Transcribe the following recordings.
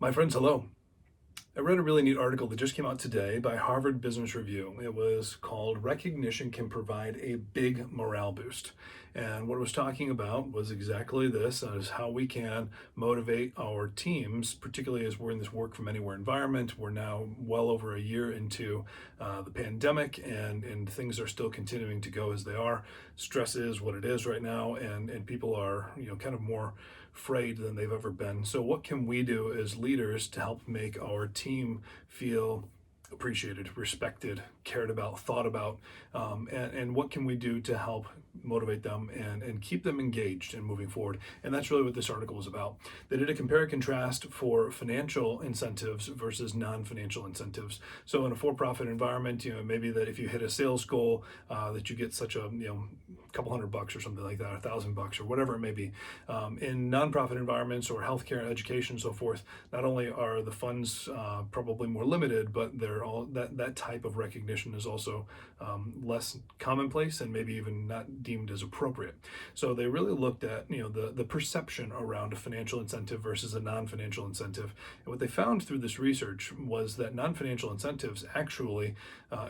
My friends, hello. I read a really neat article that just came out today by Harvard Business Review. It was called Recognition Can Provide a Big Morale Boost. And what it was talking about was exactly this, is how we can motivate our teams, particularly as we're in this work from anywhere environment. We're now well over a year into the pandemic, and things are still continuing to go as they are. Stress is what it is right now, and people are, kind of more frayed than they've ever been. So what can we do as leaders to help make our team feel appreciated, respected, cared about, thought about, and what can we do to help motivate them and keep them engaged and moving forward? And that's really what this article was about. They did a compare and contrast for financial incentives versus non-financial incentives. So in a for-profit environment, maybe that if you hit a sales goal, that you get such a couple $100 or something like that, $1,000 or whatever it may be. In nonprofit environments or healthcare, education, and so forth, not only are the funds probably more limited, but they're all that type of recognition is also less commonplace and maybe even not deemed as appropriate. So they really looked at the perception around a financial incentive versus a non-financial incentive. And what they found through this research was that non-financial incentives actually,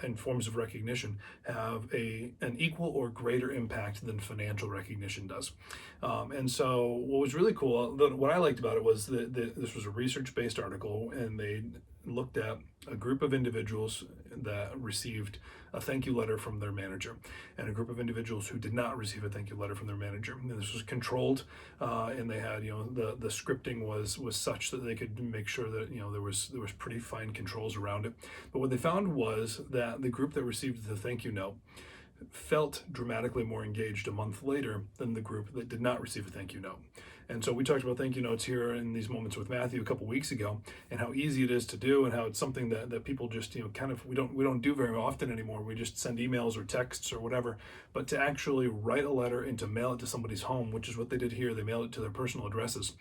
in forms of recognition, have an equal or greater impact than financial recognition does. And so what was really cool, what I liked about it was that this was a research-based article, and they looked at a group of individuals that received a thank you letter from their manager and a group of individuals who did not receive a thank you letter from their manager. And this was controlled, and they had, the scripting was such that they could make sure that, there was pretty fine controls around it. But what they found was that the group that received the thank you note felt dramatically more engaged a month later than the group that did not receive a thank you note. And so we talked about thank you notes here in these moments with Matthew a couple weeks ago, and how easy it is to do, and how it's something that people just kind of we don't do very often anymore. We just send emails or texts or whatever. But to actually write a letter and to mail it to somebody's home, which is what they did here, they mailed it to their personal addresses.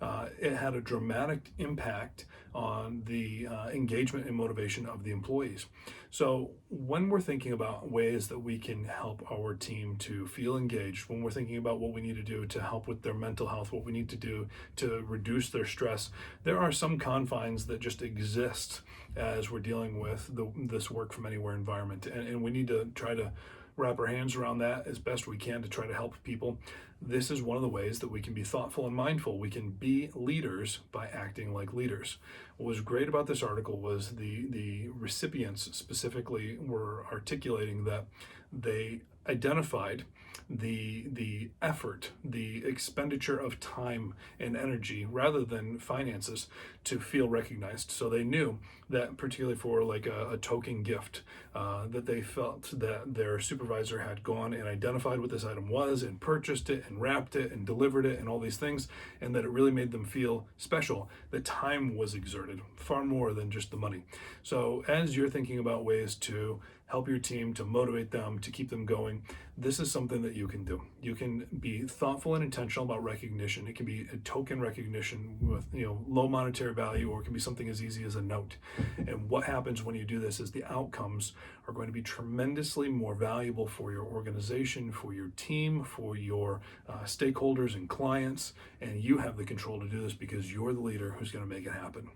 It had a dramatic impact on the engagement and motivation of the employees. So when we're thinking about ways that we can help our team to feel engaged, when we're thinking about what we need to do to help with their mental health, what we need to do to reduce their stress, there are some confines that just exist as we're dealing with this work from anywhere environment. And we need to try to wrap our hands around that as best we can to try to help people. This is one of the ways that we can be thoughtful and mindful. We can be leaders by acting like leaders. What was great about this article was the recipients specifically were articulating that they identified the effort, the expenditure of time and energy rather than finances to feel recognized. So they knew that, particularly for like a token gift, that they felt that their supervisor had gone and identified what this item was and purchased it and wrapped it and delivered it and all these things, and that it really made them feel special. The time was exerted far more than just the money. So as you're thinking about ways to help your team, to motivate them, to keep them going, this is something that you can do. You can be thoughtful and intentional about recognition. It can be a token recognition with low monetary value, or it can be something as easy as a note. And what happens when you do this is the outcomes are going to be tremendously more valuable for your organization, for your team, for your stakeholders and clients, and you have the control to do this because you're the leader who's going to make it happen.